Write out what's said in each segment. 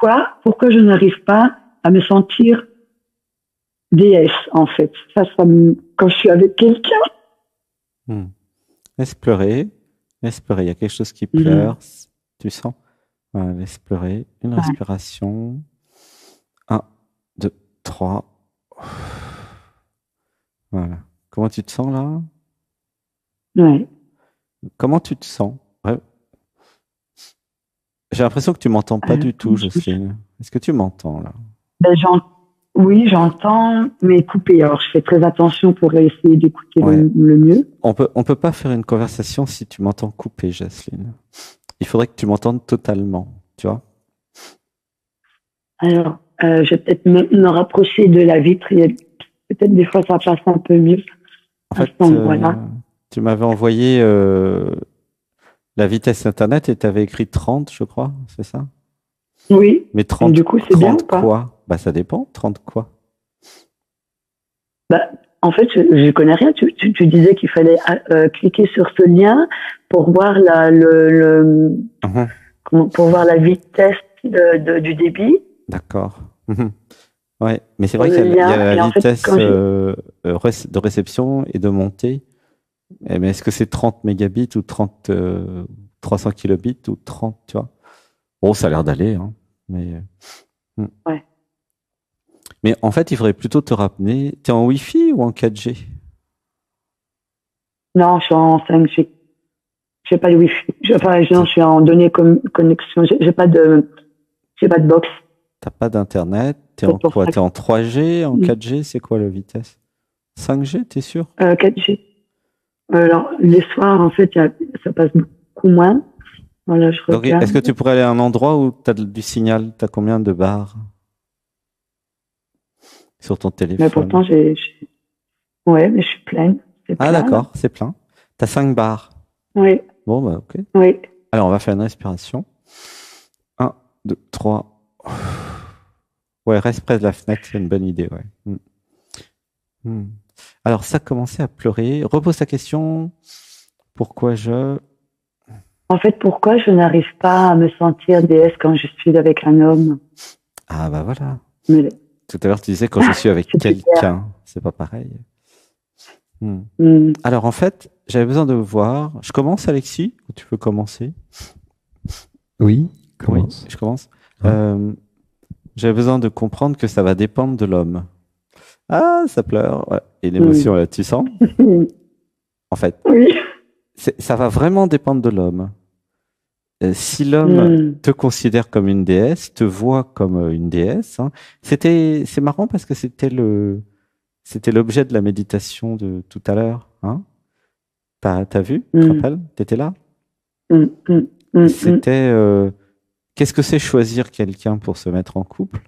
pourquoi je n'arrive pas à me sentir déesse, en fait. Quand je suis avec quelqu'un. Hmm. Laisse pleurer. Laisse pleurer. Il y a quelque chose qui Mhm. pleure. Tu sens? Voilà, laisse pleurer. Une Ouais, respiration. Un, deux, trois. Voilà. Comment tu te sens là? ouais. Comment tu te sens? Ouais. J'ai l'impression que tu m'entends pas du tout, Comment je me sens. Jocelyne. Est-ce que tu m'entends là? Ben, oui, j'entends, mais coupé. Alors, je fais très attention pour essayer d'écouter Ouais. le mieux. On peut pas faire une conversation si tu m'entends coupé, Jocelyne. Il faudrait que tu m'entendes totalement, tu vois? Alors, je vais peut-être me rapprocher de la vitre. Peut-être des fois, ça passe un peu mieux En à cet fait, endroit-là. tu m'avais envoyé la vitesse Internet et tu avais écrit 30, je crois, c'est ça? Oui. Mais Et 30, du coup, c'est bien ou 30 pas? quoi? Bah, ça dépend. 30 quoi? Bah, en fait, je connais rien. Tu disais qu'il fallait cliquer sur ce lien pour voir Mhm. pour voir la vitesse du débit D'accord. Mhm. Ouais, mais c'est sur vrai le qu'il y a lien. la Et en fait, vitesse de réception et de montée. Eh, mais est-ce que c'est 30 mégabits ou 30, 300 kilobits ou 30, tu vois? Bon, ça a l'air d'aller, hein. Mais, hmm. ouais. Mais en fait, il faudrait plutôt te rappeler, t'es en Wi-Fi ou en 4G? Non, je suis en 5G. J'ai pas de Wi-Fi. Enfin, non, je T'es- suis en données connexion. J'ai pas de box. T'as pas d'internet? T'es en C'est pour quoi? ça T'es que, en 3G, en 4G? C'est quoi la vitesse? 5G, t'es sûr? 4G. Alors, les soirs, en fait, ça passe beaucoup moins. Voilà, je Donc, est-ce que regarde. tu pourrais aller à un endroit où tu as du signal? Tu as combien de barres sur ton Mais téléphone? pourtant, ouais, mais je suis pleine. C'est Ah, plein, là. d'accord, c'est plein. Tu as 5 barres. Oui, Bon, bah, ok. oui. Alors, on va faire une respiration. Un, 2, 3. Ouais, reste près de la fenêtre, c'est une bonne idée, ouais. Hmm. Alors, ça commençait à pleurer. Repose ta question. Pourquoi je... En fait, pourquoi je n'arrive pas à me sentir déesse quand je suis avec un homme? Ah, bah voilà. Mais, Tout à l'heure, tu disais quand je suis avec c'est super. quelqu'un. C'est pas pareil. Hmm. Hmm. Alors, en fait, j'avais besoin de voir. Je commence, Alexis, ou tu veux commencer? Oui, Oui, commence. je commence. Hein? Euh, J'avais besoin de comprendre que ça va dépendre de l'homme. Ah, ça pleure. Ouais. Et Hmm. l'émotion, là, tu sens? En fait, Oui. ça va vraiment dépendre de l'homme. Si l'homme Hmm. te considère comme une déesse, te voit comme une déesse, hein, c'est marrant parce que c'était l'objet de la méditation de tout à l'heure, hein. T'as vu? Tu te Hmm. rappelles? T'étais là? Hmm. Hmm. Hmm. Hmm. C'était, qu'est-ce que c'est choisir quelqu'un pour se mettre en couple?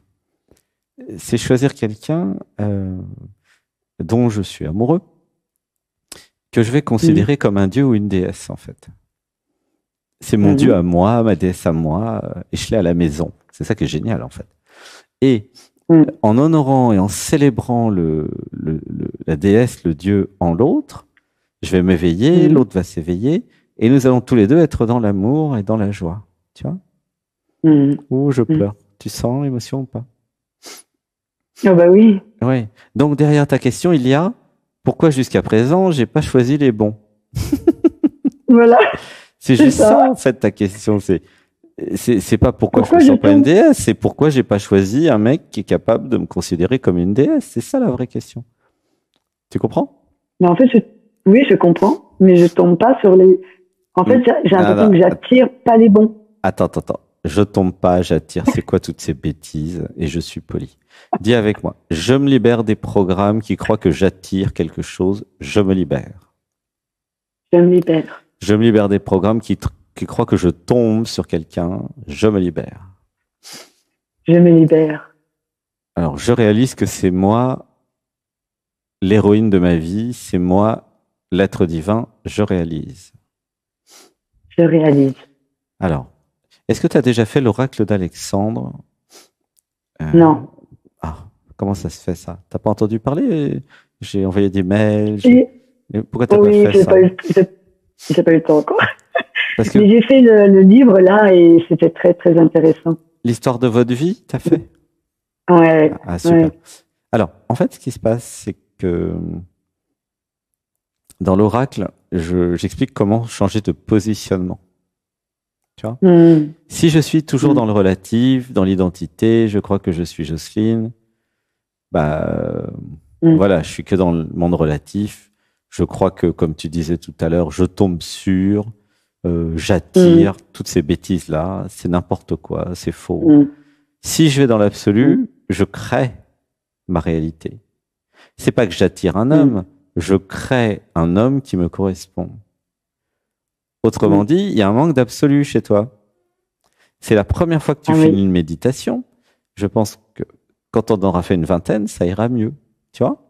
C'est choisir quelqu'un, dont je suis amoureux, que je vais Hmm. considérer comme un dieu ou une déesse, en fait. C'est mon dieu Mhm. à moi, ma déesse à moi, et je l'ai à la maison. C'est ça qui est génial, en fait. Et Hmm. en honorant et en célébrant la déesse, le dieu en l'autre, je vais m'éveiller, Hmm. l'autre va s'éveiller, et nous allons tous les deux être dans l'amour et dans la joie. Tu vois? Hmm. Ou je Hmm. pleure. Tu sens l'émotion ou pas? Ah bah oui. Oui. Donc derrière ta question, il y a pourquoi jusqu'à présent, j'ai pas choisi les bons? Voilà, C'est c'est juste ça. ça, en fait, ta question. C'est pas pourquoi je me Pourquoi je sens pas une tombe? déesse, c'est pourquoi j'ai pas choisi un mec qui est capable de me considérer comme une déesse. C'est ça la vraie question. Tu comprends? Mais en fait, oui, je comprends, mais je tombe pas sur les. En Hmm. fait, j'ai Ah, l'impression là, que j'attire pas les bons. attends. Je tombe pas, j'attire. C'est quoi toutes ces bêtises? Et je suis poli. Dis avec moi. Je me libère des programmes qui croient que j'attire quelque chose. Je me libère. Je me libère. Je me libère des programmes qui croient que je tombe sur quelqu'un. Je me libère. Je me libère. Alors, je réalise que c'est moi l'héroïne de ma vie, c'est moi l'être divin, je réalise. Je réalise. Alors, est-ce que tu as déjà fait l'oracle d'Alexandre? Euh, Non. ah, comment ça se fait ça? T'as pas entendu parler? J'ai envoyé des mails. Et, Pourquoi t'as pas oui, fait ça? j'ai pas eu le temps encore. Parce que Mais j'ai fait le livre là et c'était très très intéressant. l'histoire de votre vie, t'as fait? Ouais, Ah, super. ouais. Alors, en fait, ce qui se passe, c'est que dans l'oracle, j'explique comment changer de positionnement. Tu vois? Hmm, Si je suis toujours hmm, dans le relatif, dans l'identité, je crois que je suis Jocelyne, bah, hmm, voilà, je suis que dans le monde relatif. Je crois que, comme tu disais tout à l'heure, je tombe sur, hmm, j'attire, toutes ces bêtises-là, c'est n'importe quoi, c'est faux. hmm, Si je vais dans hmm, l'absolu, je crée ma réalité. C'est pas que j'attire un hmm, homme, je crée un homme qui me correspond. Autrement hmm. dit, il y a un manque d'absolu chez toi. C'est la première fois que tu Ah fais oui. une méditation. Je pense que quand on aura fait une vingtaine, ça ira mieux. Tu vois?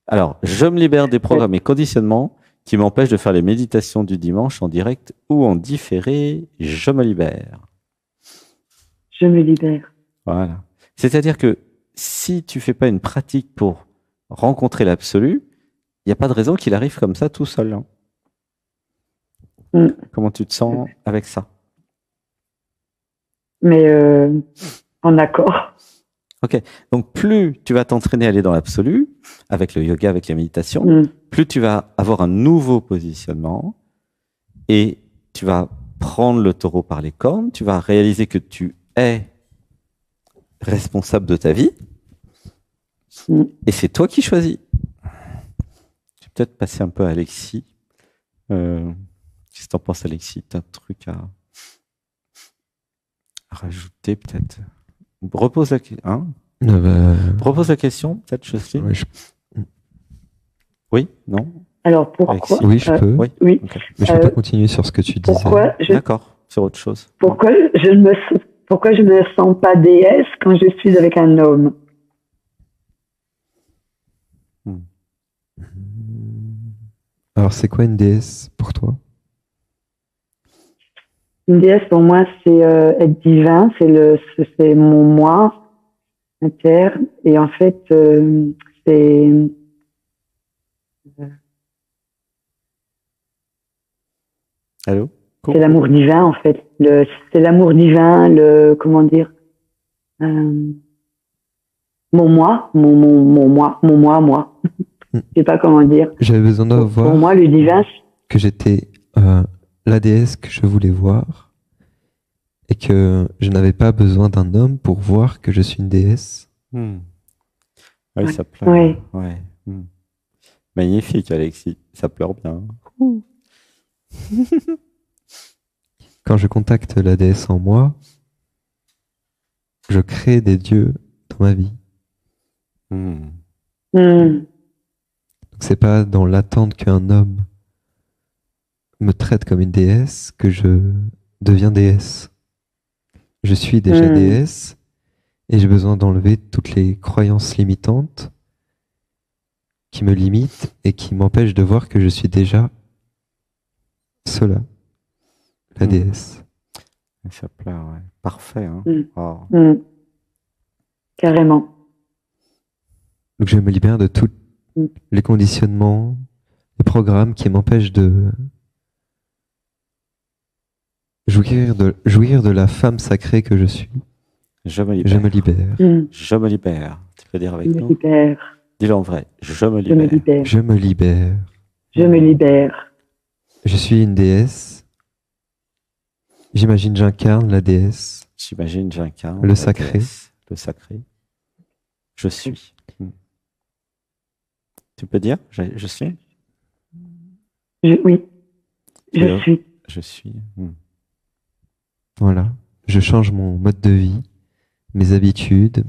Alors, je me libère des Ouais. programmes et conditionnements qui m'empêchent de faire les méditations du dimanche en direct ou en différé. Je me libère. Je me libère. Voilà. C'est-à-dire que si tu fais pas une pratique pour rencontrer l'absolu, il n'y a pas de raison qu'il arrive comme ça tout seul, hein. Hmm. Comment tu te sens avec ça? Mais en accord. Ok. Donc, plus tu vas t'entraîner à aller dans l'absolu, avec le yoga, avec la méditation, Hmm, plus tu vas avoir un nouveau positionnement et tu vas prendre le taureau par les cornes, tu vas réaliser que tu es responsable de ta vie hmm. et c'est toi qui choisis. Je vais peut-être passer un peu à Alexis. Qu'est-ce que t'en penses, Alexis? T'as un truc à rajouter, peut-être? Repose la, hein? Repose la question, peut-être, Jocelyne? ouais, Oui? Non? Alors Alexis? pourquoi oui, je peux, Oui? Oui. Ok. mais je peux pas continuer sur ce que tu disais. D'accord, sur autre chose. Pourquoi je me sens pas déesse quand je suis avec un homme? Alors, c'est quoi une déesse pour toi? Une déesse pour moi, c'est être divin, c'est mon moi interne, et en fait, c'est Allô? c'est l'amour divin en fait. C'est l'amour divin, le comment dire, euh, mon moi, moi. Hmm. Je sais pas comment dire. J'avais besoin de Pour voir moi, le divin, que j'étais la déesse que je voulais voir et que je n'avais pas besoin d'un homme pour voir que je suis une déesse. Hmm. Oui, ouais, ça pleure. ouais. Ouais. Hmm. Magnifique, Alexis. Ça pleure bien. Quand je contacte la déesse en moi, je crée des dieux dans ma vie. Hmm. Hmm, Donc c'est pas dans l'attente qu'un homme me traite comme une déesse que je deviens déesse. Je suis déjà hmm, déesse et j'ai besoin d'enlever toutes les croyances limitantes qui me limitent et qui m'empêchent de voir que je suis déjà cela, la Hmm. déesse. Ça pleure, ouais. Parfait, hein. hmm, Oh. hmm. Carrément. Donc je me libère de tous Hmm. les conditionnements, les programmes qui m'empêchent de jouir de la femme sacrée que je suis. Je me libère. Je me libère. Hmm. Je me libère. Tu peux dire Je avec me nous? libère. Dis-le en vrai. Je me Je me libère. libère. Je me libère. Je me libère. Je suis une déesse. J'imagine j'incarne la déesse. J'imagine, j'incarne Le la sacré. déesse, le sacré. Je suis. Hmm. Tu peux dire? Je suis? Oui, Tu je veux- suis. Je suis. Hmm. Voilà. Je change mon mode de vie, mes habitudes,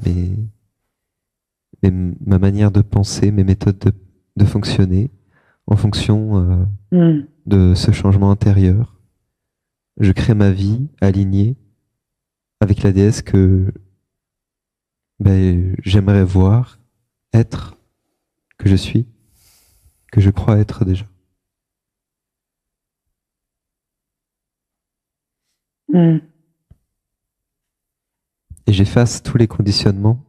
ma manière de penser, mes méthodes de fonctionner en fonction Hmm, de ce changement intérieur. Je crée ma vie alignée avec la déesse que j'aimerais voir, être, que je suis, que je crois être déjà. hmm. Et j'efface tous les conditionnements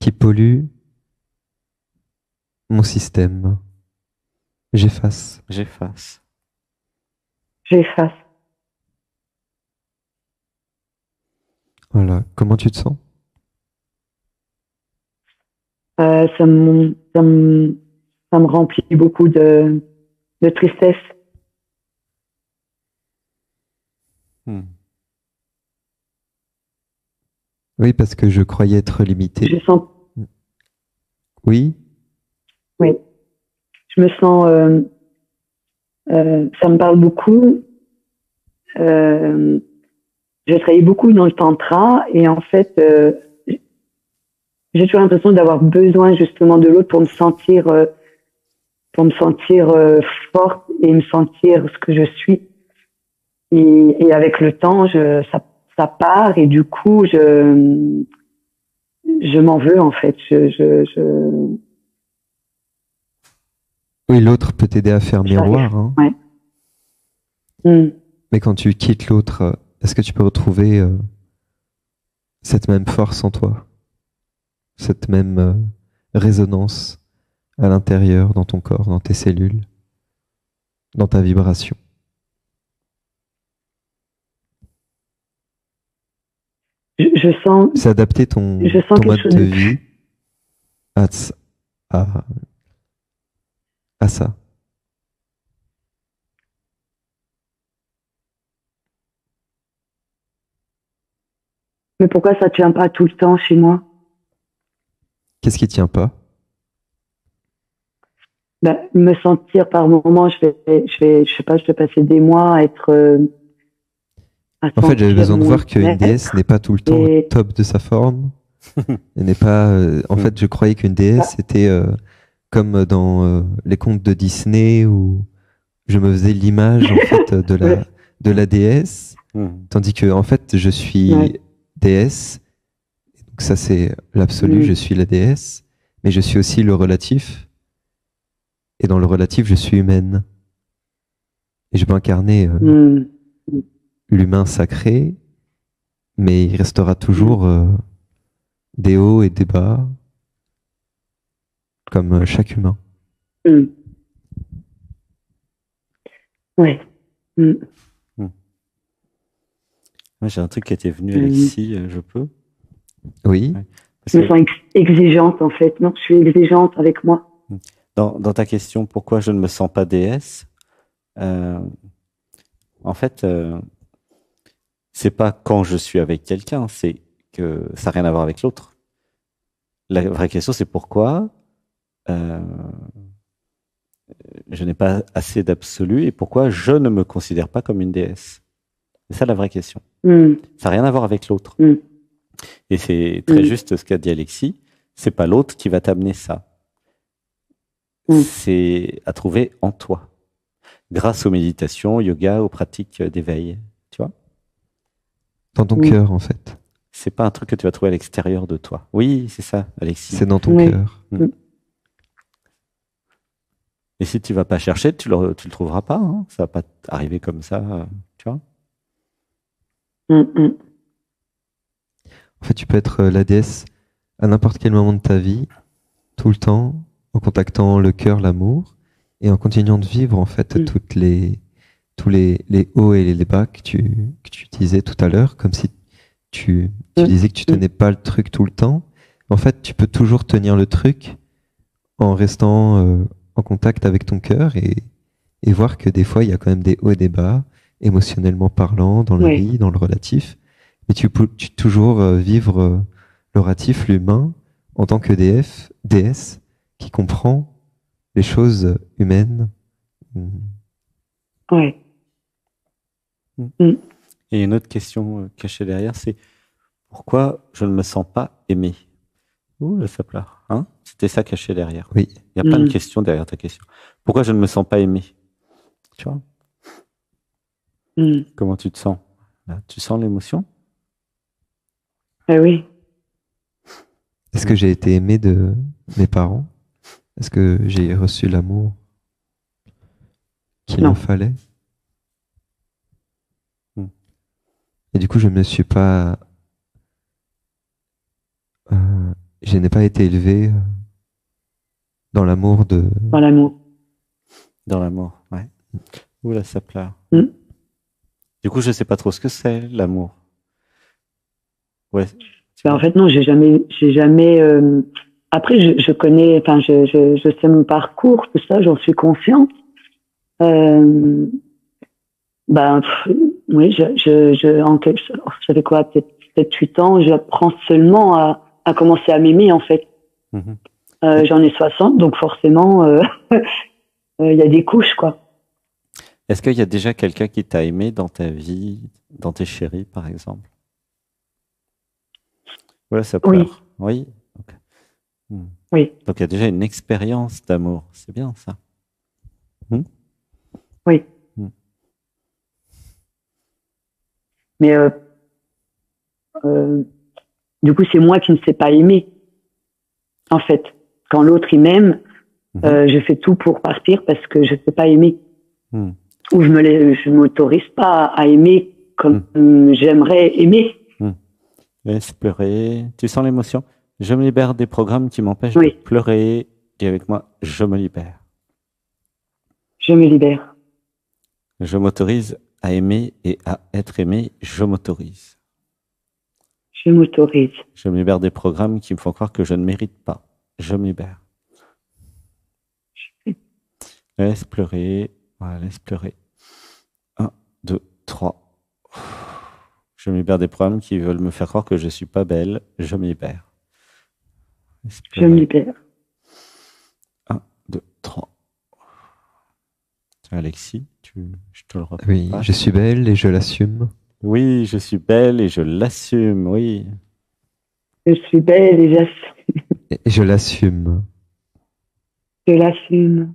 qui polluent mon système. J'efface. J'efface. J'efface. Voilà. Comment tu te sens? Ça me remplit beaucoup de tristesse. Hmm. Oui, parce que je croyais être Je limité. sens, Oui, oui, je me sens, ça me parle beaucoup. Euh, j'ai travaillé beaucoup dans le tantra et en fait, j'ai toujours l'impression d'avoir besoin justement de l'autre pour me sentir forte et me sentir ce que je suis. Et avec le temps, ça part et du coup, je m'en veux en fait. oui, l'autre peut t'aider à faire J'arrive. miroir, hein. Ouais. Mm. Mais quand tu quittes l'autre, est-ce que tu peux retrouver cette même force en toi, cette même résonance à l'intérieur, dans ton corps, dans tes cellules, dans ta vibration? Je sens, C'est adapter ton, je sens ton quelque mode chose de de vie plus. à, à, à ça. Mais pourquoi ça tient pas tout le temps chez moi? Qu'est-ce qui tient pas? Ben, me sentir par moments, je sais pas, je vais passer des mois à En fait, j'avais sentir besoin de mon voir qu'une déesse être n'est pas tout le temps au et top de sa forme. Elle n'est pas. En fait, je croyais qu'une déesse ah, était comme dans les contes de Disney où je me faisais l'image en fait ouais, de la déesse, Hmm. tandis que en fait, je suis ouais, déesse. Donc ça, c'est l'absolu. Je mm, suis la déesse, mais je suis aussi le relatif. Et dans le relatif, je suis humaine. Et je peux incarner mm, l'humain sacré, mais il restera mm, toujours des hauts et des bas, comme chaque humain. mm, ouais, mm, Hmm. Moi, j'ai un truc qui était venu, mm. Alexis, je peux? Oui, Ouais. Parce Je me que sens exigeante en fait. Non, je suis exigeante avec moi. dans ta question, pourquoi je ne me sens pas déesse, euh, en fait, c'est pas quand je suis avec quelqu'un, c'est que ça n'a rien à voir avec l'autre. La vraie question, c'est pourquoi euh, je n'ai pas assez d'absolu et pourquoi je ne me considère pas comme une déesse. C'est ça la vraie question. Mm, Ça n'a rien à voir avec l'autre. mm, Et c'est très mm, juste ce qu'a dit Alexis. C'est pas l'autre qui va t'amener ça. mm, C'est à trouver en toi, grâce aux méditations, au yoga, aux pratiques d'éveil. Tu vois, dans ton mm. cœur, en fait. c'est pas un truc que tu vas trouver à l'extérieur de toi. Oui, c'est ça, Alexis. C'est dans ton Oui. cœur. Mm. Mm, Et si tu vas pas chercher, tu le trouveras pas. Hein. Ça va pas arriver comme ça. Tu vois. mm, mm. En fait, tu peux être la déesse à n'importe quel moment de ta vie, tout le temps, en contactant le cœur, l'amour, et en continuant de vivre, en fait, Mm. tous les hauts et les bas que tu disais tout à l'heure, comme si tu Mm. disais que tu Mm. tenais pas le truc tout le temps. En fait, tu peux toujours tenir le truc en restant en contact avec ton cœur et voir que des fois, il y a quand même des hauts et des bas, émotionnellement parlant, dans la Ouais. vie, dans le relatif. Mais tu peux toujours vivre le relatif, l'humain, en tant que déesse, qui comprend les choses humaines. Mm. Ouais. Mm. Mm. Et une autre question cachée derrière, c'est pourquoi je ne me sens pas aimé. Ouh, là, ça pleure. Hein? C'était ça caché derrière. Oui, Il y a plein de Mm. questions derrière ta question. Pourquoi je ne me sens pas aimé? Tu vois? Mm. Comment tu te sens? Là, tu sens l'émotion? Ah oui. est-ce que j'ai été aimé de mes parents? Est-ce que j'ai reçu l'amour qu'il me Non. fallait? Mm. Et du coup, je me suis pas, je n'ai pas été élevé dans l'amour de. Dans l'amour. Dans l'amour, ouais. Ouh là, ça pleure. Mm. Du coup, je sais pas trop ce que c'est, l'amour. Ouais. En fait, non, j'ai jamais. Après, je connais, enfin, je sais mon parcours, tout ça, j'en suis consciente. Euh, oui, j'avais quoi, peut-être 7-8 ans, j'apprends seulement à commencer à m'aimer, en fait. Mhm. J'en ai 60, donc forcément, il y a des couches, quoi. Est-ce qu'il y a déjà quelqu'un qui t'a aimé dans ta vie, dans tes chéris, par exemple? Ouais, ça pleure. Oui. Ok. Oui. Donc il y a déjà une expérience d'amour. C'est bien ça. Oui. Hmm. Mais du coup, c'est moi qui ne sais pas aimer. En fait, quand l'autre il m'aime, je fais tout pour partir parce que je ne sais pas aimer. Ou je m'autorise pas à aimer comme j'aimerais aimer. Laisse pleurer. Tu sens l'émotion? Je me libère des programmes qui m'empêchent de pleurer. Dis avec moi, je me libère. Je me libère. Je m'autorise à aimer et à être aimé. Je m'autorise. Je m'autorise. Je me libère des programmes qui me font croire que je ne mérite pas. Je me libère. Laisse pleurer. Voilà, laisse pleurer. 1, 2, 3. Je me libère des programmes qui veulent me faire croire que je ne suis pas belle. Je me libère. Je me libère. 1, 2, 3. Alexis, je te le repasse. Oui, je suis belle et je l'assume. Oui, je suis belle et je l'assume, oui. Je suis belle et j'assume. Et je l'assume. Je l'assume.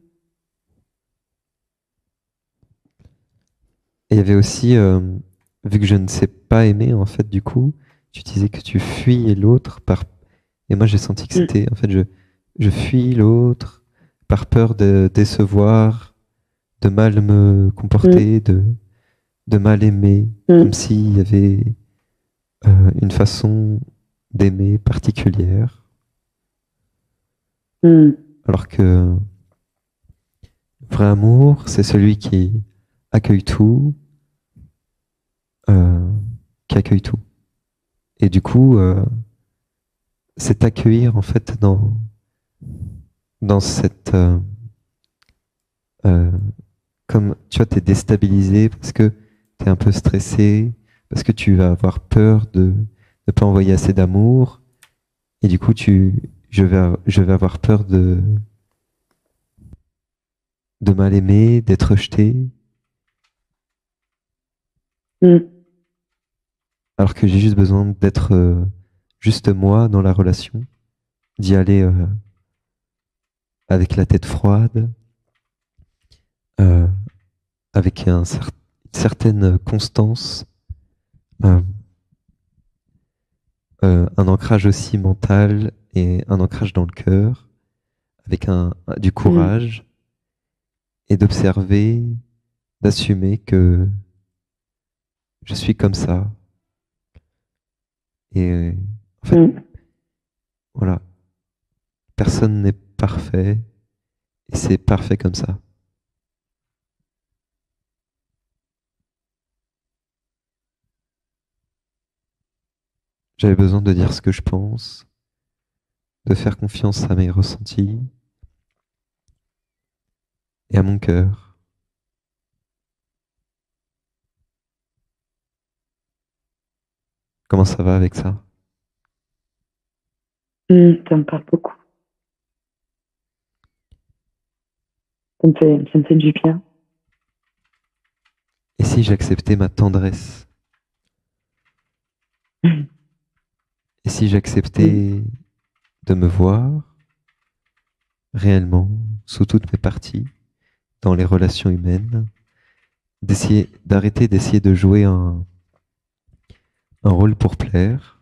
Et il y avait aussi, vu que je ne sais pas aimer, en fait, du coup, tu disais que tu fuis l'autre par... Et moi, j'ai senti que c'était, en fait, je fuis l'autre par peur de décevoir, de mal me comporter, de mal aimer, comme s'il y avait une façon d'aimer particulière. Alors que le vrai amour, c'est celui qui accueille tout, Et du coup, c'est accueillir en fait dans cette comme tu vois, t'es déstabilisé parce que t'es un peu stressé, parce que tu vas avoir peur de ne pas envoyer assez d'amour, et du coup je vais avoir peur de mal aimer, d'être rejeté. Alors que j'ai juste besoin d'être juste moi dans la relation, d'y aller avec la tête froide, avec une certaine constance, un ancrage aussi mental et un ancrage dans le cœur, avec du courage et d'observer, d'assumer que je suis comme ça. Et en fait, voilà, personne n'est parfait et c'est parfait comme ça. J'avais besoin de dire ce que je pense, de faire confiance à mes ressentis et à mon cœur. Comment ça va avec ça? Ça me parle beaucoup. Ça me fait du bien. Et si j'acceptais ma tendresse? Et si j'acceptais de me voir réellement sous toutes mes parties, dans les relations humaines, d'arrêter d'essayer de jouer un rôle pour plaire,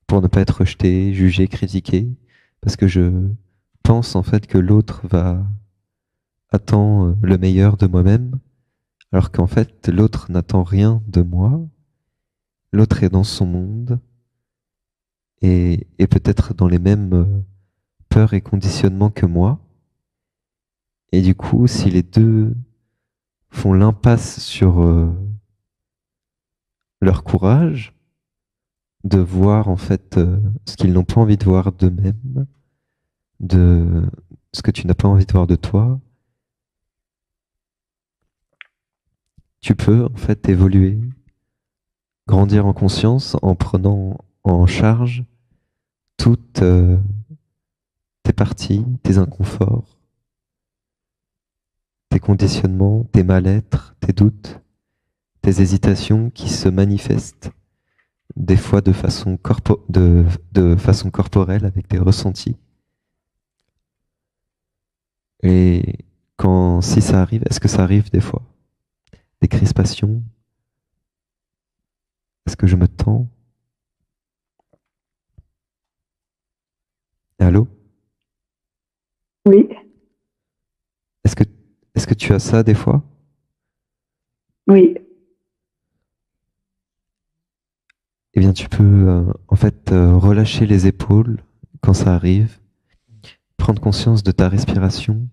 pour ne pas être rejeté, jugé, critiqué, parce que je pense en fait que l'autre attend le meilleur de moi-même, alors qu'en fait l'autre n'attend rien de moi, l'autre est dans son monde et peut-être dans les mêmes peurs et conditionnements que moi. Et du coup, si les deux font l'impasse sur leur courage, de voir en fait ce qu'ils n'ont pas envie de voir d'eux-mêmes, de ce que tu n'as pas envie de voir de toi, tu peux en fait évoluer, grandir en conscience en prenant en charge toutes tes parties, tes inconforts, tes conditionnements, tes mal-être, tes doutes, tes hésitations qui se manifestent des fois de façon corporelle avec des ressentis. Et si ça arrive, est-ce que ça arrive des fois? Des crispations? Est-ce que je me tends? Allô? Oui. Est-ce que tu as ça des fois? Oui. Eh bien, tu peux en fait relâcher les épaules quand ça arrive, prendre conscience de ta respiration,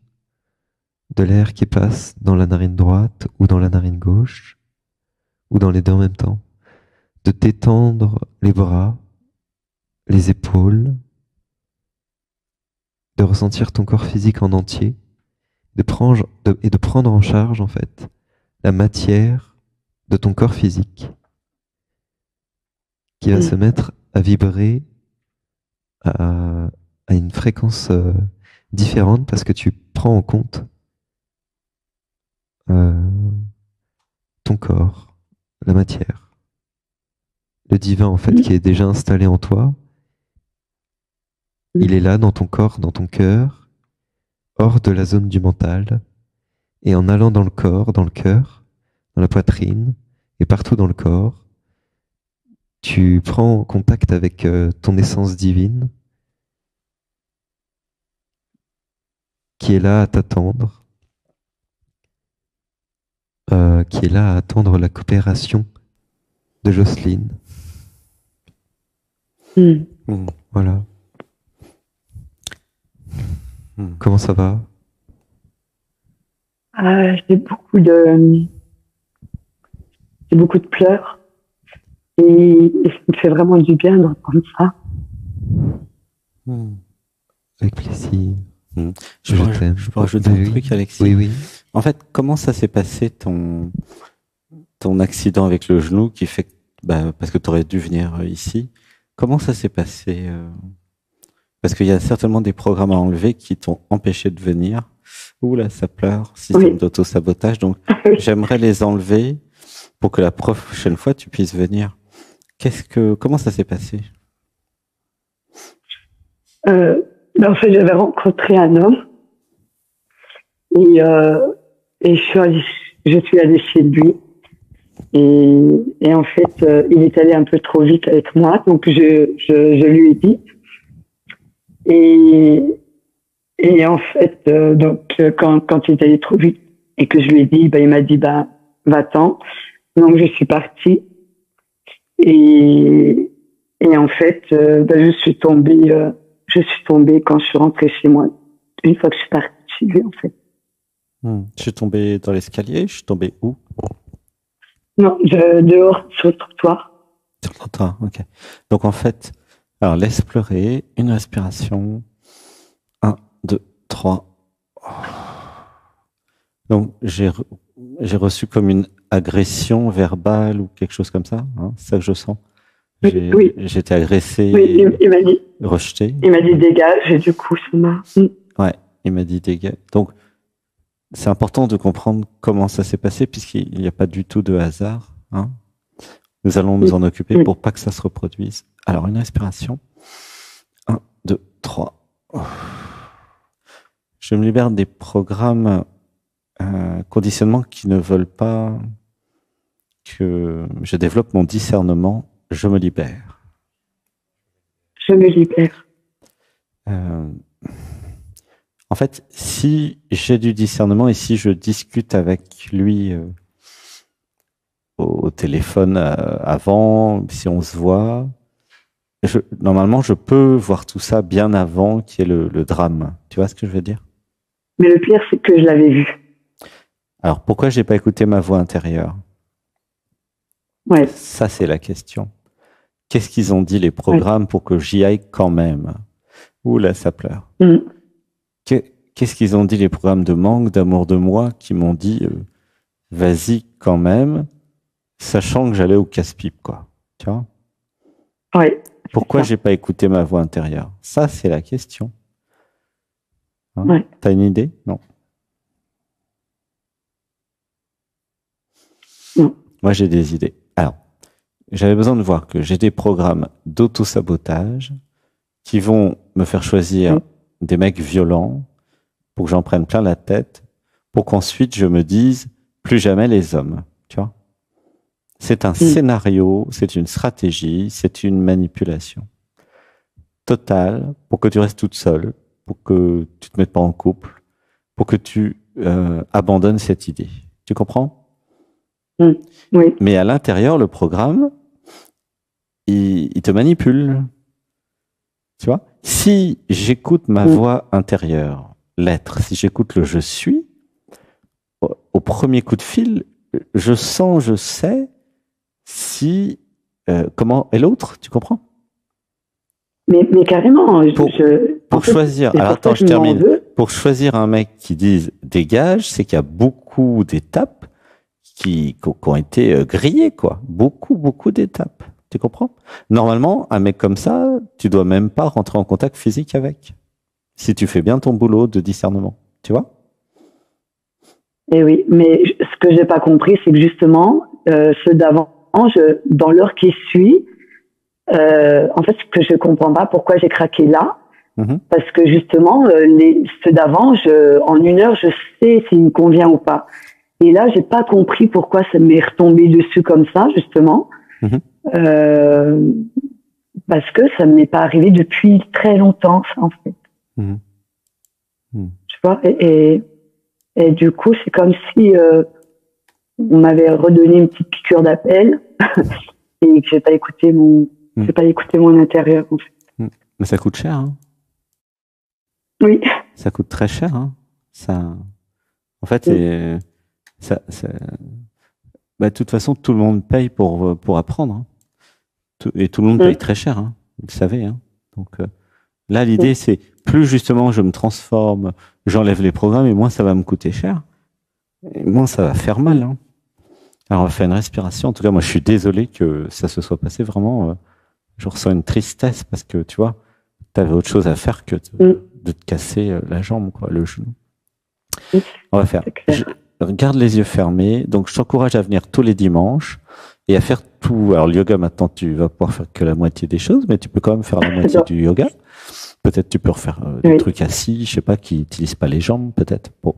de l'air qui passe dans la narine droite ou dans la narine gauche, ou dans les deux en même temps, de détendre les bras, les épaules, de ressentir ton corps physique en entier, et de prendre en charge en fait la matière de ton corps physique qui va se mettre à vibrer à une fréquence différente parce que tu prends en compte ton corps, la matière, le divin en fait qui est déjà installé en toi. Il est là dans ton corps, dans ton cœur, hors de la zone du mental, et en allant dans le corps, dans le cœur, dans la poitrine et partout dans le corps, tu prends contact avec ton essence divine qui est là à t'attendre, qui est là à attendre la coopération de Jocelyne. Voilà. Comment ça va? J'ai beaucoup de pleurs et ça me fait vraiment du bien d'entendre ça. Avec plaisir. Je peux rajouter un truc, Alexis? Oui. En fait, comment ça s'est passé ton accident avec le genou qui fait parce que tu aurais dû venir ici. Comment ça s'est passé? Parce qu'il y a certainement des programmes à enlever qui t'ont empêché de venir. Ouh là, ça pleure, système d'auto-sabotage. Donc, j'aimerais les enlever pour que la prochaine fois, tu puisses venir. Comment ça s'est passé? En fait, j'avais rencontré un homme et je suis allée chez lui. Et en fait, il est allé un peu trop vite avec moi, donc je lui ai dit. Et en fait, quand il est allé trop vite et que je lui ai dit, il m'a dit, va-t'en. Donc je suis partie. Et en fait, je suis tombée quand je suis rentrée chez moi. Une fois que je suis partie chez lui, en fait. Je suis tombée dans l'escalier. Je suis tombée où? Non, dehors, sur le trottoir. Sur le trottoir, ok. Donc en fait, alors laisse pleurer, une respiration. 1, 2, 3. Donc j'ai reçu comme une agression verbale ou quelque chose comme ça, hein, c'est ça que je sens. Oui. J'ai été agressé, il m'a dit, rejeté. Il m'a dit dégage et du coup ça m'a... Ouais, il m'a dit dégage. Donc c'est important de comprendre comment ça s'est passé puisqu'il n'y a pas du tout de hasard. Hein. Nous allons nous en occuper pour pas que ça se reproduise. Alors une respiration. 1, 2, 3. Je me libère des programmes conditionnements qui ne veulent pas que je développe mon discernement. Je me libère. Je me libère. En fait, si j'ai du discernement et si je discute avec lui au téléphone avant, si on se voit, normalement, je peux voir tout ça bien avant qu'il y ait le drame. Tu vois ce que je veux dire? Mais le pire, c'est que je l'avais vu. Alors, pourquoi j'ai pas écouté ma voix intérieure? Ouais. Ça, c'est la question. Qu'est-ce qu'ils ont dit les programmes pour que j'y aille quand même? Ouh là, ça pleure. Qu'est-ce qu'ils ont dit les programmes de manque, d'amour de moi, qui m'ont dit vas-y quand même, sachant que j'allais au casse-pipe, quoi. Tu vois? Ouais. Pourquoi j'ai pas écouté ma voix intérieure? Ça, c'est la question. Hein? Ouais. T'as une idée? Non. Non. Moi, j'ai des idées. Alors, j'avais besoin de voir que j'ai des programmes d'auto-sabotage qui vont me faire choisir des mecs violents pour que j'en prenne plein la tête, pour qu'ensuite je me dise plus jamais les hommes. Tu vois? C'est un scénario, c'est une stratégie, c'est une manipulation totale pour que tu restes toute seule, pour que tu te mettes pas en couple, pour que tu abandonnes cette idée. Tu comprends? Oui. Mais à l'intérieur, le programme, il te manipule. Tu vois? Si j'écoute ma voix intérieure, l'être, si j'écoute le je suis, au premier coup de fil, je sens, je sais si comment est l'autre, tu comprends? Mais carrément. Pour choisir, alors attends, je termine. Pour choisir un mec qui dise dégage, c'est qu'il y a beaucoup d'étapes qui ont été grillées, quoi. Beaucoup d'étapes. Tu comprends? Normalement, un mec comme ça, tu dois même pas rentrer en contact physique avec. Si tu fais bien ton boulot de discernement. Tu vois? Eh oui, mais ce que j'ai pas compris, c'est que justement, ceux d'avant, dans l'heure qui suit, en fait, ce que je comprends pas, pourquoi j'ai craqué là, parce que justement, ceux d'avant, en une heure, je sais s'il me convient ou pas. Et là, j'ai pas compris pourquoi ça m'est retombé dessus comme ça, justement, parce que ça ne m'est pas arrivé depuis très longtemps, ça, en fait. Tu vois, et du coup, c'est comme si on m'avait redonné une petite piqûre d'appel et que j'ai pas écouté mon intérieur, en fait. Mais ça coûte cher, hein? Oui. Ça coûte très cher, hein? Ça, en fait, de toute façon, tout le monde paye pour apprendre, hein. Et tout le monde paye très cher, hein. Vous le savez, hein. Donc là, l'idée, c'est plus justement je me transforme, j'enlève les programmes et moins ça va me coûter cher. Et moins ça va faire mal, hein. Alors on va faire une respiration. En tout cas, moi, je suis désolé que ça se soit passé vraiment. Je ressens une tristesse parce que tu vois, tu avais autre chose à faire que de te casser la jambe, quoi, le genou. On va faire. Garde les yeux fermés. Donc, je t'encourage à venir tous les dimanches et à faire tout. Alors, le yoga, maintenant, tu vas pouvoir faire que la moitié des choses, mais tu peux quand même faire la moitié du yoga. Peut-être tu peux refaire des trucs assis, je sais pas, qui n'utilisent pas les jambes, peut-être. Bon,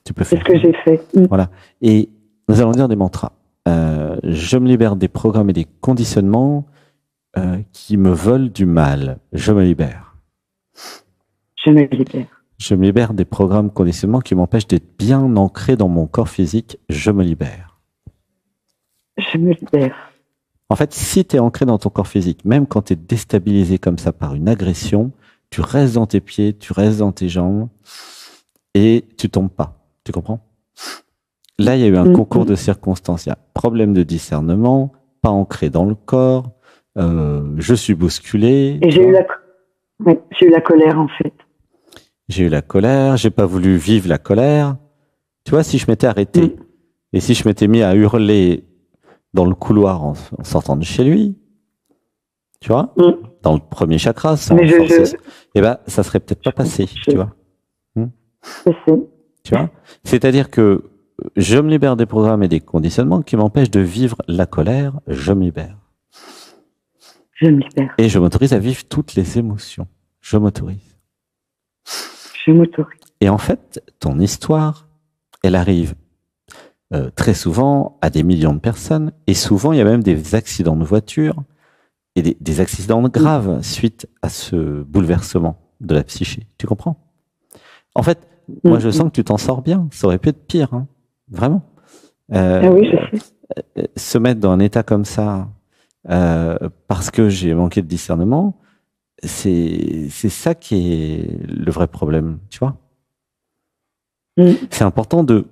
tu peux faire. C'est ce que j'ai fait. Voilà. Et nous allons dire des mantras. Je me libère des programmes et des conditionnements qui me veulent du mal. Je me libère. Je me libère. Je me libère des programmes conditionnements qui m'empêchent d'être bien ancré dans mon corps physique. Je me libère. Je me libère. En fait, si tu es ancré dans ton corps physique, même quand tu es déstabilisé comme ça par une agression, tu restes dans tes pieds, tu restes dans tes jambes et tu tombes pas. Tu comprends? Là, il y a eu un concours de circonstances. Il y a problème de discernement, pas ancré dans le corps, je suis bousculé. Et j'ai eu la colère, en fait. J'ai eu la colère, j'ai pas voulu vivre la colère. Tu vois, si je m'étais arrêté et si je m'étais mis à hurler dans le couloir en sortant de chez lui, tu vois, dans le premier chakra, eh ben, ça serait peut-être pas passé, tu vois. Tu vois, c'est-à-dire que je me libère des programmes et des conditionnements qui m'empêchent de vivre la colère. Je me libère. Je me libère. Et je m'autorise à vivre toutes les émotions. Je m'autorise. Je m'autorise. Et en fait, ton histoire, elle arrive très souvent à des millions de personnes. Et souvent, il y a même des accidents de voiture et des accidents graves suite à ce bouleversement de la psyché. Tu comprends? En fait, moi, je sens que tu t'en sors bien. Ça aurait pu être pire, hein. Vraiment. Oui, je sais. Se mettre dans un état comme ça, parce que j'ai manqué de discernement, c'est ça qui est le vrai problème, tu vois. C'est important de,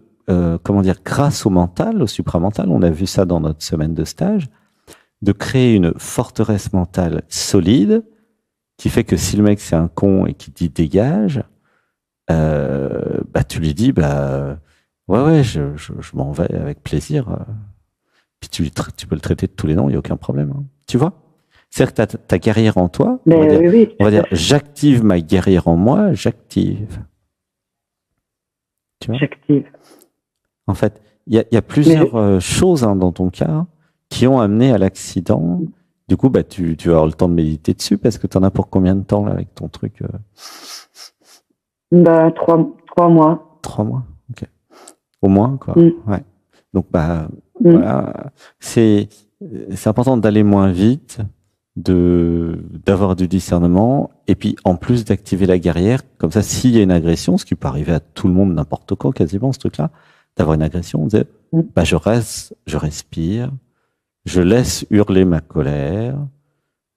comment dire, grâce au mental, au supramental, on a vu ça dans notre semaine de stage, de créer une forteresse mentale solide qui fait que si le mec c'est un con et qu'il dit dégage, tu lui dis ouais, je m'en vais avec plaisir. Puis tu peux le traiter de tous les noms, il n'y a aucun problème. Hein. Tu vois? C'est-à-dire que ta guerrière en toi, on va dire j'active ma guerrière en moi, j'active. Tu vois? J'active. En fait, il y a plusieurs choses dans ton cas qui ont amené à l'accident. Du coup, tu vas avoir le temps de méditer dessus parce que tu en as pour combien de temps là, avec ton truc 3 mois. 3 mois, ok. Au moins, quoi. Ouais. Donc, voilà. C'est important d'aller moins vite, d'avoir du discernement, et puis en plus d'activer la guerrière, comme ça, s'il y a une agression, ce qui peut arriver à tout le monde, n'importe quand, quasiment, ce truc-là, d'avoir une agression, on disait, je reste, je respire, je laisse hurler ma colère,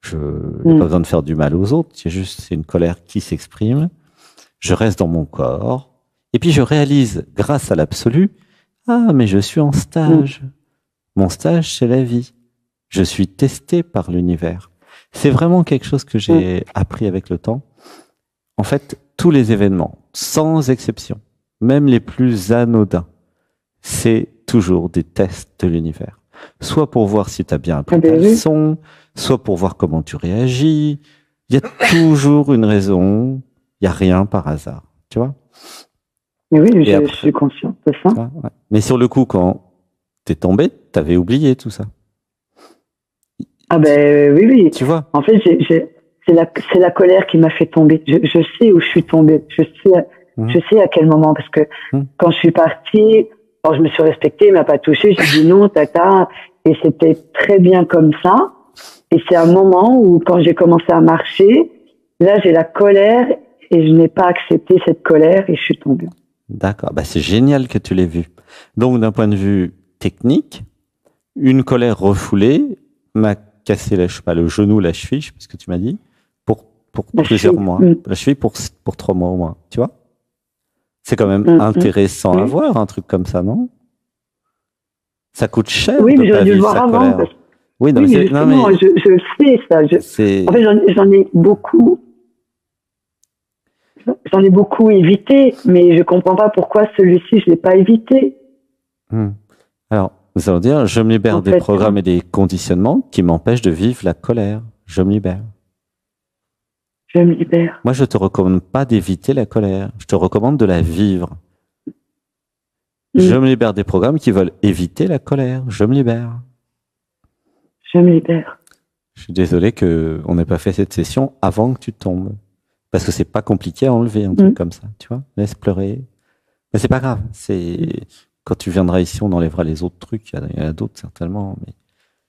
je n'ai pas besoin de faire du mal aux autres, c'est une colère qui s'exprime, je reste dans mon corps, et puis je réalise, grâce à l'absolu, mais je suis en stage. Mon stage, c'est la vie. Je suis testé par l'univers. C'est vraiment quelque chose que j'ai appris avec le temps. En fait, tous les événements, sans exception, même les plus anodins, c'est toujours des tests de l'univers. Soit pour voir si tu as bien appris ta leçon, soit pour voir comment tu réagis. Il y a toujours une raison. Il n'y a rien par hasard. Tu vois? Mais oui, je suis consciente de ça. Ouais. Mais sur le coup, quand t'es tombé, t'avais oublié tout ça. Oui. Tu vois? En fait, c'est la colère qui m'a fait tomber. Je sais où je suis tombée. Je sais à quel moment. Parce que quand je suis partie, alors je me suis respectée, il m'a pas touchée. J'ai dit non, tata. Et c'était très bien comme ça. Et c'est un moment où, quand j'ai commencé à marcher, là, j'ai la colère et je n'ai pas accepté cette colère et je suis tombée. D'accord. C'est génial que tu l'aies vu. Donc, d'un point de vue technique, une colère refoulée m'a cassé le genou, la cheville, je sais pas ce que tu m'as dit, pour plusieurs mois. La cheville pour 3 mois au moins. Tu vois? C'est quand même intéressant à voir, un truc comme ça, non? Ça coûte cher de pas vivre voir sa avant, colère. Oui, non, mais je sais ça. En fait, j'en ai beaucoup. J'en ai beaucoup évité, mais je comprends pas pourquoi celui-ci, je l'ai pas évité. Alors, nous allons dire, je me libère des programmes et des conditionnements qui m'empêchent de vivre la colère. Je me libère. Je me libère. Moi, je te recommande pas d'éviter la colère. Je te recommande de la vivre. Je me libère des programmes qui veulent éviter la colère. Je me libère. Je me libère. Je suis désolé qu'on n'ait pas fait cette session avant que tu tombes. Parce que c'est pas compliqué à enlever un truc comme ça, tu vois. Laisse pleurer. Mais c'est pas grave. Quand tu viendras ici, on enlèvera les autres trucs. Il y en a d'autres certainement. Mais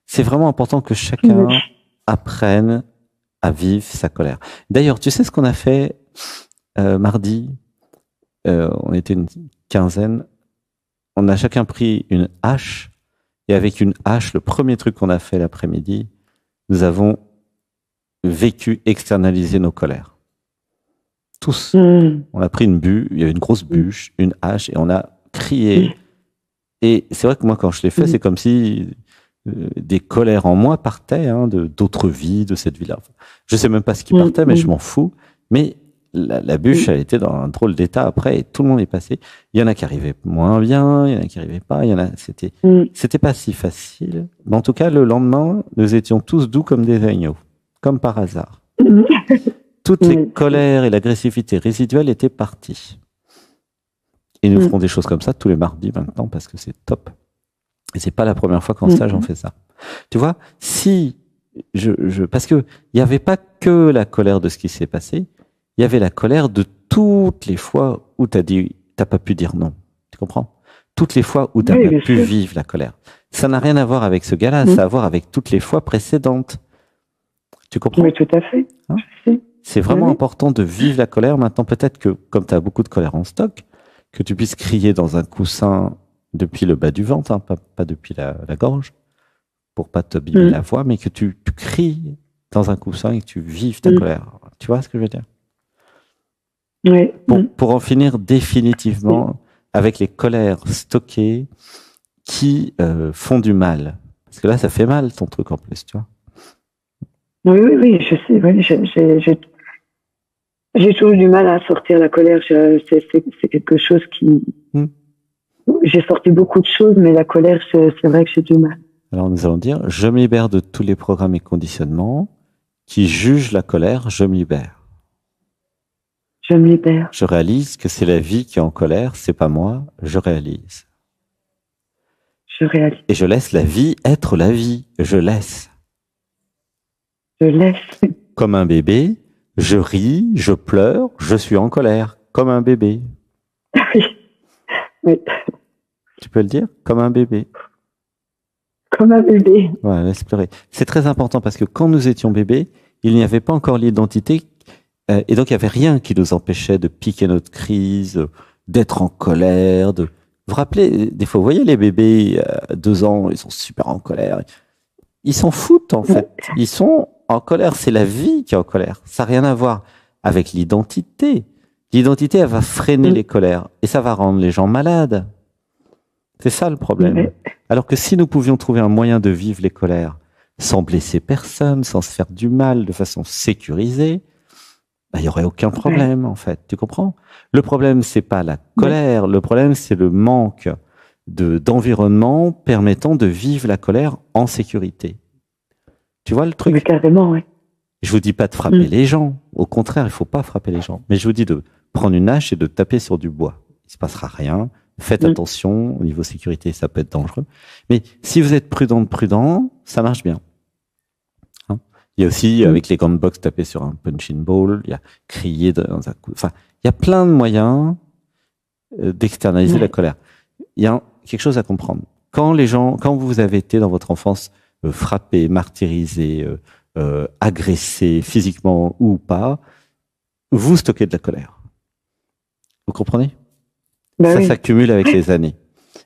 c'est vraiment important que chacun apprenne à vivre sa colère. D'ailleurs, tu sais ce qu'on a fait mardi? On était une quinzaine. On a chacun pris une hache. Et avec une hache, le premier truc qu'on a fait l'après-midi, nous avons externalisé nos colères. Tous. On a pris une bûche, il y avait une grosse bûche, une hache, et on a crié. Et c'est vrai que moi, quand je l'ai fait, c'est comme si des colères en moi partaient, d'autres vies, de cette vie-là. Enfin, je sais même pas ce qui partait, mais je m'en fous. Mais la bûche, elle était dans un drôle d'état après, et tout le monde est passé. Il y en a qui arrivaient moins bien, il y en a qui arrivaient pas, c'était pas si facile. Mais en tout cas, le lendemain, nous étions tous doux comme des agneaux, comme par hasard. Toutes les colères et l'agressivité résiduelle étaient parties. Et nous ferons des choses comme ça tous les mardis maintenant parce que c'est top. Et c'est pas la première fois qu'en stage on fait ça. Tu vois, parce que il n'y avait pas que la colère de ce qui s'est passé, il y avait la colère de toutes les fois où t'as pas pu dire non. Tu comprends? Toutes les fois où t'as pas pu vivre la colère. Ça n'a rien à voir avec ce gars-là, ça a à voir avec toutes les fois précédentes. Tu comprends? Oui, tout à fait. C'est vraiment important de vivre la colère. Maintenant, peut-être que, comme tu as beaucoup de colère en stock, que tu puisses crier dans un coussin depuis le bas du ventre, pas depuis la gorge, pour pas t'abîmer la voix, mais que tu cries dans un coussin et que tu vives ta colère. Tu vois ce que je veux dire? Oui. Pour en finir définitivement avec les colères stockées qui font du mal. Parce que là, ça fait mal, ton truc, en plus, tu vois. Oui, je sais. Oui, j'ai toujours du mal à sortir la colère. C'est quelque chose qui... J'ai sorti beaucoup de choses, mais la colère, c'est vrai que j'ai du mal. Alors, nous allons dire, je me libère de tous les programmes et conditionnements qui jugent la colère, je me libère. Je me libère. Je réalise que c'est la vie qui est en colère, c'est pas moi, je réalise. Je réalise. Et je laisse la vie être la vie, je laisse. Je laisse. Comme un bébé, je ris, je pleure, je suis en colère, comme un bébé. Oui. Tu peux le dire? Comme un bébé. Comme un bébé. Ouais, laisse pleurer. C'est très important parce que quand nous étions bébés, il n'y avait pas encore l'identité et donc il n'y avait rien qui nous empêchait de piquer notre crise, d'être en colère. Vous vous rappelez, des fois, vous voyez les bébés à 2 ans, ils sont super en colère. Ils s'en foutent en fait. Ils sont en colère. C'est la vie qui est en colère. Ça n'a rien à voir avec l'identité. L'identité, elle va freiner les colères et ça va rendre les gens malades. C'est ça le problème. Alors que si nous pouvions trouver un moyen de vivre les colères sans blesser personne, sans se faire du mal, de façon sécurisée, il n'y aurait aucun problème en fait. Tu comprends? Le problème, c'est pas la colère. Le problème, c'est le manque d'environnement permettant de vivre la colère en sécurité. Tu vois le truc? Mais carrément, oui. Je vous dis pas de frapper les gens. Au contraire, il faut pas frapper les gens. Mais je vous dis de prendre une hache et de taper sur du bois. Il se passera rien. Faites attention, au niveau sécurité, ça peut être dangereux. Mais si vous êtes prudent, ça marche bien. Hein? Il y a aussi, avec les gants de boxe, taper sur un punching ball, il y a crier dans un coup. Enfin, il y a plein de moyens d'externaliser la colère. Il y a quelque chose à comprendre. Quand vous avez été dans votre enfance frappé, martyrisé, agressé physiquement ou pas, vous stockez de la colère. Vous comprenez? Ça s'accumule avec les années.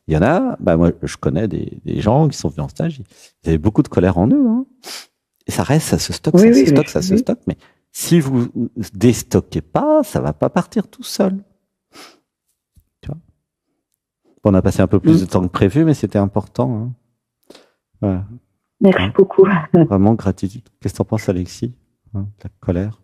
Il y en a, moi je connais des gens qui sont venus en stage, ils avaient beaucoup de colère en eux. Hein. Et ça reste, ça se stocke, ça se stocke. Mais si vous déstockez pas, ça va pas partir tout seul. Tu vois? On a passé un peu plus de temps que prévu, mais c'était important. Hein. Voilà. Merci beaucoup. Vraiment gratitude. Qu'est-ce que t'en penses, Alexis? La colère.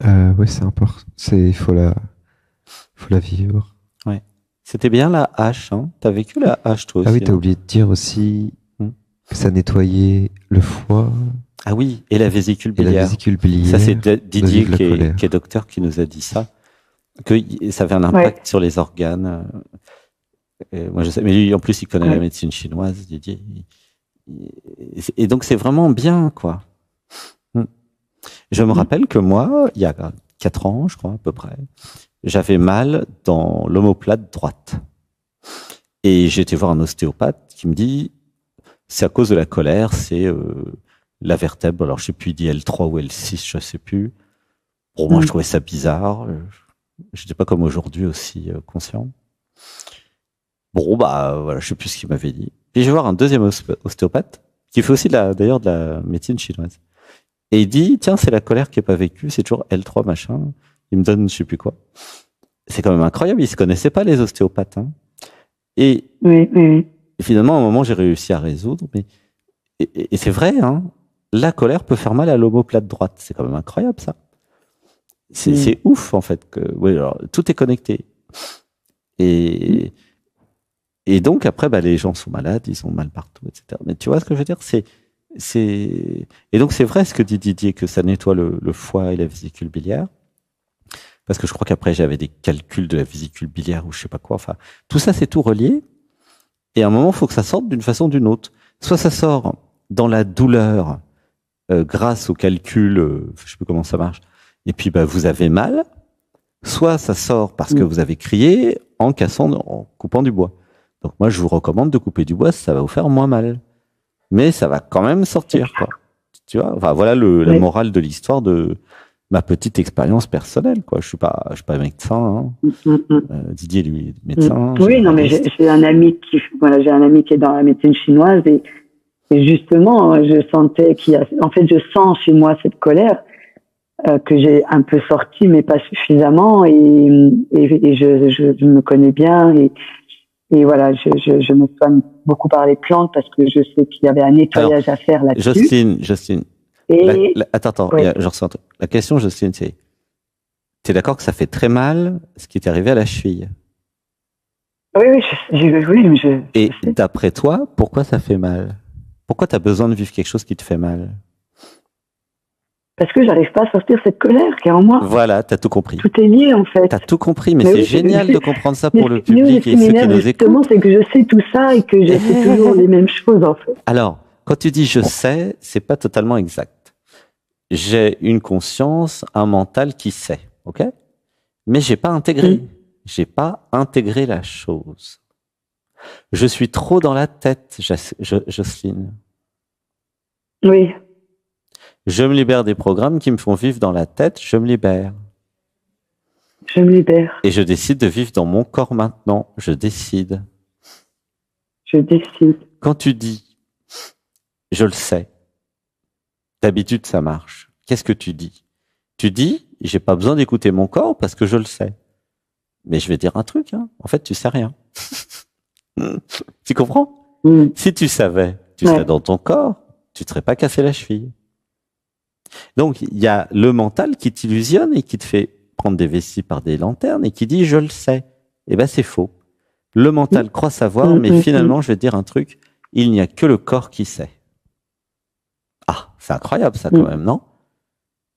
Oui, c'est important. Il faut la vivre. Ouais. C'était bien la hache, hein. T'as vécu la hache, toi aussi. Ah oui, t'as oublié de dire aussi que ça nettoyait le foie. Ah oui, et la vésicule biliaire. Et la vésicule biliaire. Ça, c'est Didier qui est docteur qui nous a dit ça. Que ça avait un impact sur les organes. Moi, je sais, mais lui, en plus, il connaît la médecine chinoise, Didier. Et donc, c'est vraiment bien, quoi. Je me rappelle que moi, il y a 4 ans, je crois, à peu près, j'avais mal dans l'omoplate droite. Et j'ai été voir un ostéopathe qui me dit, c'est à cause de la colère, c'est la vertèbre. Alors, je sais plus, il dit L3 ou L6, je sais plus. Pour moi, je trouvais ça bizarre. Je n'étais pas comme aujourd'hui aussi conscient. Bon, voilà, je sais plus ce qu'il m'avait dit. Puis je vais voir un deuxième ostéopathe, qui fait aussi d'ailleurs de la médecine chinoise. Et il dit, tiens, c'est la colère qui est pas vécue, c'est toujours L3 machin. Il me donne je sais plus quoi. C'est quand même incroyable, ils se connaissaient pas les ostéopathes. Hein. Et finalement, à un moment, j'ai réussi à résoudre. Et c'est vrai, hein, la colère peut faire mal à l'omoplate droite. C'est quand même incroyable, ça. C'est ouf, en fait. Alors, tout est connecté. Et donc, après, les gens sont malades, ils ont mal partout, etc. Mais tu vois ce que je veux dire? Et donc, c'est vrai ce que dit Didier, que ça nettoie le foie et la vésicule biliaire. Parce que je crois qu'après, j'avais des calculs de la vésicule biliaire ou je sais pas quoi. Enfin, tout ça, c'est tout relié. Et à un moment, il faut que ça sorte d'une façon ou d'une autre. Soit ça sort dans la douleur grâce au calcul, je sais plus comment ça marche. Et puis, vous avez mal. Soit ça sort parce que vous avez crié en coupant du bois. Donc moi, je vous recommande de couper du bois, ça va vous faire moins mal. Mais ça va quand même sortir, quoi. Tu vois? Enfin, voilà la morale de l'histoire de ma petite expérience personnelle, quoi. Je suis pas médecin, hein. Didier, lui, est médecin. Oui, non, mais j'ai un ami qui est dans la médecine chinoise et justement, je sentais je sens chez moi cette colère que j'ai un peu sortie, mais pas suffisamment et je me connais bien et Et voilà, je me soigne beaucoup par les plantes parce que je sais qu'il y avait un nettoyage à faire là-dessus. Jocelyne. Et... Attends, ouais. je ressens un truc. La question, Jocelyne, c'est, t'es d'accord que ça fait très mal ce qui t'est arrivé à la cheville? Oui, mais je Et sais. d'après toi, pourquoi ça fait mal? Pourquoi t'as besoin de vivre quelque chose qui te fait mal? Parce que j'arrive pas à sortir cette colère qui est en moi. Voilà, t'as tout compris. Tout est lié, en fait. T'as tout compris, mais c'est génial de comprendre ça pour le Mais public et ceux qui nous justement, écoutent. c'est que je sais tout ça et que je fais toujours les mêmes choses, en fait. Alors, quand tu dis je sais, c'est pas totalement exact. J'ai une conscience, un mental qui sait, ok? Mais j'ai pas intégré. J'ai pas intégré la chose. Je suis trop dans la tête, Jocelyne. Oui. Je me libère des programmes qui me font vivre dans la tête, je me libère. Je me libère. Et je décide de vivre dans mon corps maintenant. Je décide. Je décide. Quand tu dis « je le sais », d'habitude ça marche. Qu'est-ce que tu dis? Tu dis « j'ai pas besoin d'écouter mon corps parce que je le sais ». Mais je vais dire un truc, hein. En fait, tu sais rien. Tu comprends? Si tu savais, tu serais dans ton corps, tu ne serais pas cassé la cheville. Donc, il y a le mental qui t'illusionne et qui te fait prendre des vessies par des lanternes et qui dit « je le sais ». Eh ben, c'est faux. Le mental croit savoir, mais finalement, je vais te dire un truc, il n'y a que le corps qui sait. Ah, c'est incroyable ça quand même, non?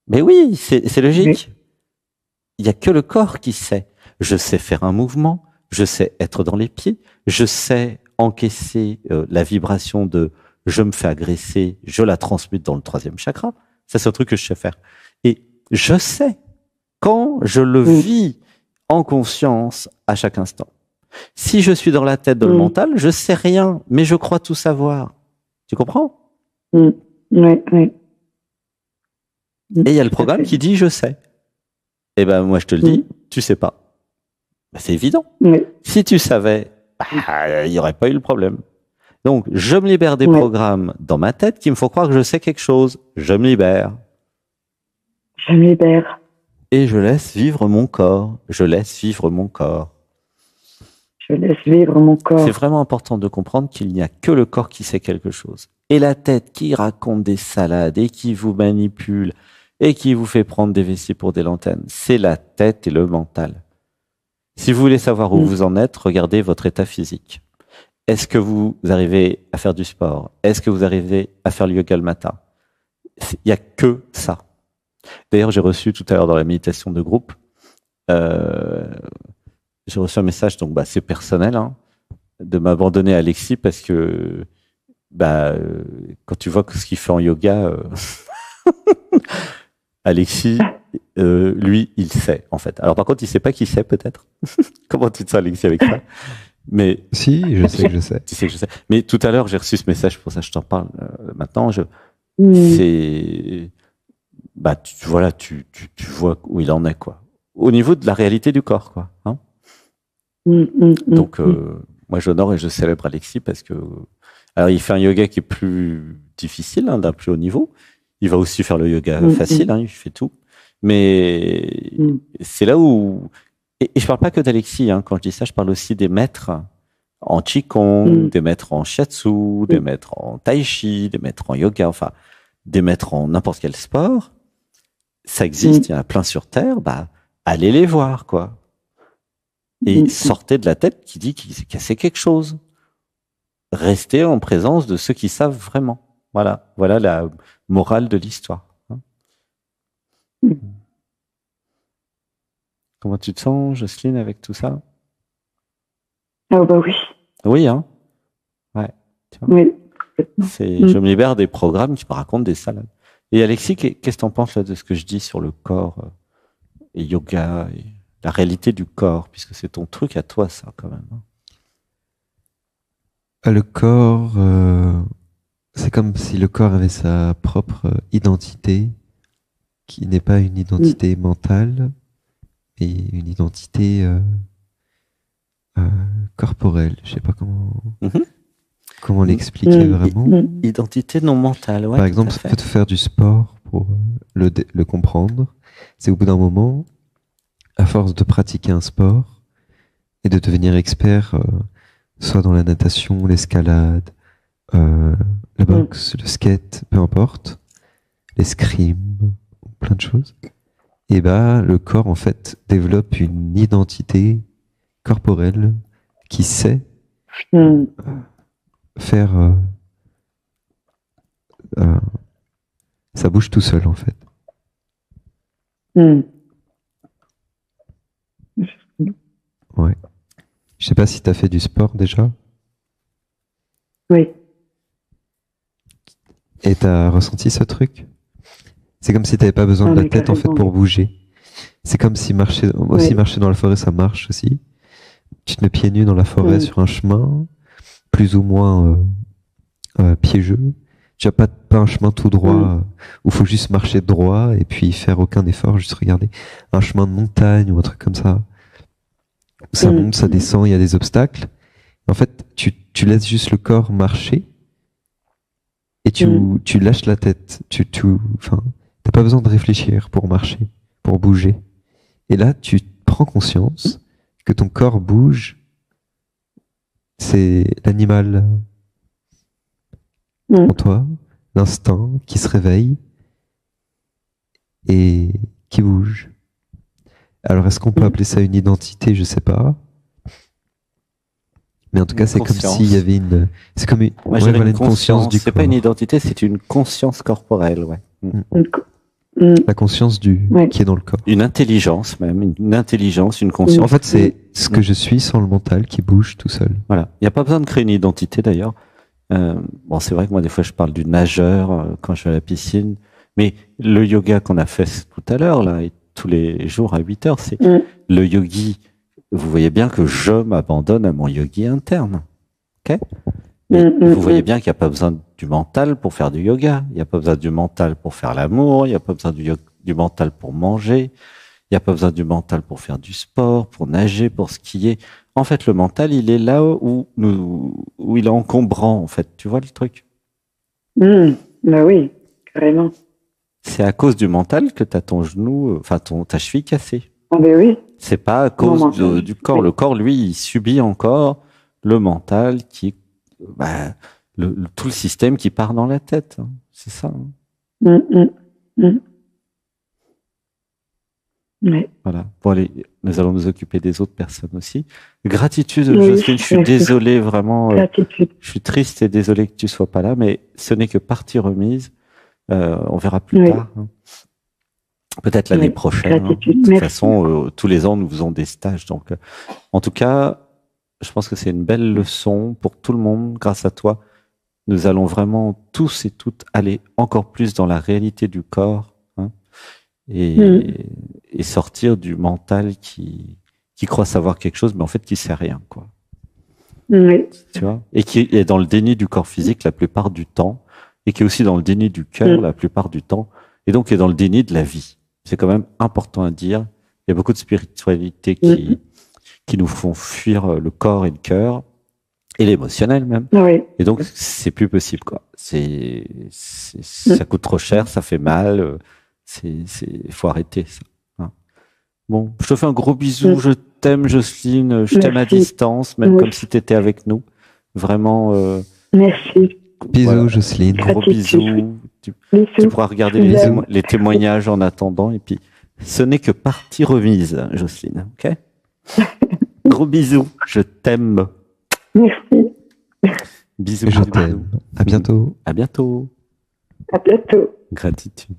Mais oui, c'est logique. Il n'y a que le corps qui sait. Je sais faire un mouvement, je sais être dans les pieds, je sais encaisser la vibration de « je me fais agresser », je la transmute dans le 3e chakra. Ça, c'est un truc que je sais faire. Et je sais quand je le vis en conscience à chaque instant. Si je suis dans la tête de le mental, je sais rien, mais je crois tout savoir. Tu comprends? Oui. Et il y a le programme qui dit « je sais ». Eh ben moi, je te le dis, tu sais pas. Ben, c'est évident. Si tu savais, il n'y aurait pas eu le problème. Donc, je me libère des programmes dans ma tête qui me font croire que je sais quelque chose. Je me libère. Je me libère. Et je laisse vivre mon corps. Je laisse vivre mon corps. Je laisse vivre mon corps. C'est vraiment important de comprendre qu'il n'y a que le corps qui sait quelque chose. Et la tête qui raconte des salades et qui vous manipule et qui vous fait prendre des vessies pour des lanternes, c'est la tête et le mental. Si vous voulez savoir où vous en êtes, regardez votre état physique. Est-ce que vous arrivez à faire du sport? Est-ce que vous arrivez à faire le yoga le matin? Il n'y a que ça. D'ailleurs, j'ai reçu tout à l'heure dans la méditation de groupe, j'ai reçu un message, donc c'est personnel, hein, de m'abandonner à Alexis parce que quand tu vois ce qu'il fait en yoga, Alexis, lui, il sait en fait. Alors par contre, il sait pas qui c'est peut-être. Comment tu te sens, Alexis, avec ça? Mais si, je sais que je sais. Tu sais que je sais. Mais tout à l'heure, j'ai reçu ce message, pour ça je t'en parle maintenant. C'est tu vois où il en est, quoi. Au niveau de la réalité du corps, quoi. Hein. Donc moi j'honore et je célèbre Alexis parce que alors il fait un yoga qui est plus difficile, hein, d'un plus haut niveau. Il va aussi faire le yoga facile, hein, il fait tout. Mais c'est là où et je parle pas que d'Alexis, hein, quand je dis ça, je parle aussi des maîtres en Qigong, des maîtres en Shiatsu, des maîtres en Tai Chi, des maîtres en yoga, enfin, des maîtres en n'importe quel sport. Ça existe, il y en a plein sur Terre, allez les voir, quoi. Et sortez de la tête qui dit qu'il s'est cassé quelque chose. Restez en présence de ceux qui savent vraiment. Voilà la morale de l'histoire. Hein. Comment tu te sens, Jocelyne, avec tout ça? Ah oui. Oui, hein. Ouais. Tu vois, oui. Je me libère des programmes qui me racontent des salades. Et Alexis, qu'est-ce que tu en penses là de ce que je dis sur le corps et yoga et la réalité du corps, puisque c'est ton truc à toi, ça, quand même. Hein. Le corps, c'est comme si le corps avait sa propre identité, qui n'est pas une identité mentale, mais une identité corporelle. Je sais pas comment l'expliquer vraiment. Identité non mentale, ouais. Par exemple, il faut faire du sport pour le comprendre. C'est au bout d'un moment, à force de pratiquer un sport et de devenir expert soit dans la natation, l'escalade, la boxe, le skate, peu importe, l'escrime, plein de choses. Et le corps en fait développe une identité corporelle qui sait faire ça bouge tout seul en fait. Ouais. Je sais pas si tu as fait du sport déjà. Oui. Et tu as ressenti ce truc? C'est comme si tu n'avais pas besoin de la tête en fait pour bouger. C'est comme si marcher dans la forêt, ça marche aussi. Tu te mets pieds nus dans la forêt sur un chemin, plus ou moins piégeux. Tu n'as pas un chemin tout droit où il faut juste marcher droit et puis faire aucun effort, juste regarder un chemin de montagne ou un truc comme ça. Ça monte, ça descend, il y a des obstacles. En fait, tu laisses juste le corps marcher et tu lâches la tête. T'as pas besoin de réfléchir pour marcher, pour bouger. Et là, tu prends conscience que ton corps bouge. C'est l'animal en toi, l'instinct qui se réveille et qui bouge. Alors, est-ce qu'on peut appeler ça une identité? Je sais pas. Mais en tout cas, c'est comme s'il y avait une. C'est comme une conscience du corps. C'est pas une identité, c'est une conscience corporelle, ouais. La conscience qui est dans le corps. Une intelligence même, une intelligence, une conscience. En fait, c'est ce que je suis sans le mental qui bouge tout seul. Voilà. Il n'y a pas besoin de créer une identité d'ailleurs. Bon, c'est vrai que moi, des fois, je parle du nageur quand je vais à la piscine. Mais le yoga qu'on a fait tout à l'heure, là, et tous les jours à 8 heures, c'est le yogi. Vous voyez bien que je m'abandonne à mon yogi interne. Ok? Vous voyez bien qu'il n'y a pas besoin du mental pour faire du yoga. Il n'y a pas besoin du mental pour faire l'amour. Il n'y a pas besoin du mental pour manger. Il n'y a pas besoin du mental pour faire du sport, pour nager, pour skier. En fait, le mental, il est là où il est encombrant, en fait. Tu vois le truc? Bah oui, carrément. C'est à cause du mental que tu as ton genou, ta cheville cassée. Ah ben oui. C'est pas à cause du corps. Oui. Le corps, lui, il subit encore le mental qui, tout le système qui part dans la tête. Hein. C'est ça. Hein. Ouais. Voilà. Bon, allez, nous allons nous occuper des autres personnes aussi. Gratitude, Jocelyne. Je suis désolé, vraiment. Je suis triste et désolé que tu sois pas là, mais ce n'est que partie remise. On verra plus tard. Hein. Peut-être l'année prochaine. Hein. De toute façon, tous les ans, nous faisons des stages. Donc, en tout cas, je pense que c'est une belle leçon pour tout le monde. Grâce à toi, nous allons vraiment tous et toutes aller encore plus dans la réalité du corps, hein, et sortir du mental qui croit savoir quelque chose, mais en fait qui sait rien, quoi. Oui. Tu vois, et qui est dans le déni du corps physique la plupart du temps, et qui est aussi dans le déni du cœur la plupart du temps, et donc est dans le déni de la vie. C'est quand même important à dire. Il y a beaucoup de spiritualité qui nous font fuir le corps et le cœur, et l'émotionnel même. Oui. Et donc, c'est plus possible, quoi. Ça coûte trop cher, ça fait mal. Faut arrêter ça. Hein. Bon, je te fais un gros bisou. Je t'aime, Jocelyne. Je t'aime à distance, même comme si tu étais avec nous. Vraiment. Merci. Bisous, Jocelyne. Gros bisous. Tu pourras regarder les témoignages en attendant. Et puis, ce n'est que partie remise, Jocelyne. Ok? Gros bisous. Je t'aime. Merci. Bisous. Je t'aime. À bientôt. À bientôt. À bientôt. Gratitude.